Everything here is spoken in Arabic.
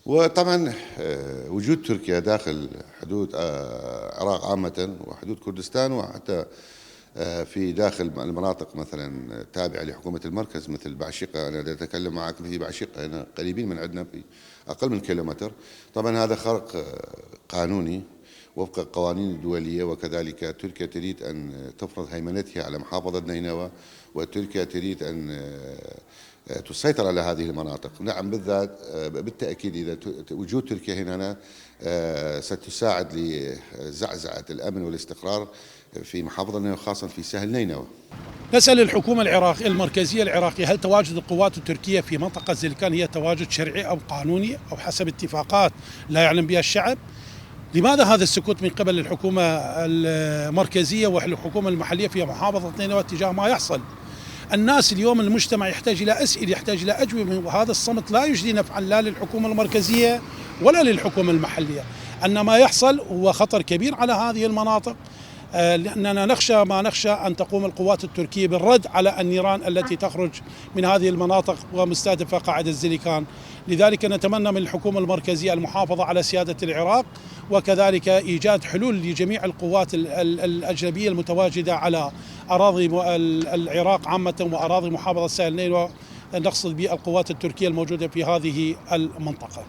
وطبعا وجود تركيا داخل حدود العراق عامة وحدود كردستان، وحتى في داخل المناطق مثلا تابعة لحكومة المركز مثل بعشقة. أنا أتكلم معك في بعشقة، هنا قريبين من عندنا في أقل من كيلومتر. طبعا هذا خرق قانوني وفق القوانين الدولية، وكذلك تركيا تريد أن تفرض هيمنتها على محافظة نينوى، وتركيا تريد أن تسيطر على هذه المناطق. نعم بالذات بالتأكيد إذا وجود تركيا هنا ستساعد لزعزعة الأمن والاستقرار في محافظة نينوى، خاصة في سهل نينوى. نسأل الحكومة العراقية المركزية العراقية، هل تواجد القوات التركية في منطقة زلكان هي تواجد شرعي أو قانوني أو حسب اتفاقات لا يعلم بها الشعب؟ لماذا هذا السكوت من قبل الحكومة المركزية والحكومة المحلية في محافظة نينوى تجاه ما يحصل؟ الناس اليوم، المجتمع يحتاج إلى أسئلة، يحتاج إلى أجوبة، وهذا الصمت لا يجدي نفعا لا للحكومة المركزية ولا للحكومة المحلية. أن ما يحصل هو خطر كبير على هذه المناطق، لأننا نخشى ما نخشى أن تقوم القوات التركية بالرد على النيران التي تخرج من هذه المناطق ومستهدفة قاعدة زليكان. لذلك نتمنى من الحكومة المركزية المحافظة على سيادة العراق، وكذلك إيجاد حلول لجميع القوات الأجنبية المتواجدة على أراضي العراق عامة وأراضي محافظة سهل نينوى، نقصد بالقوات التركية الموجودة في هذه المنطقة.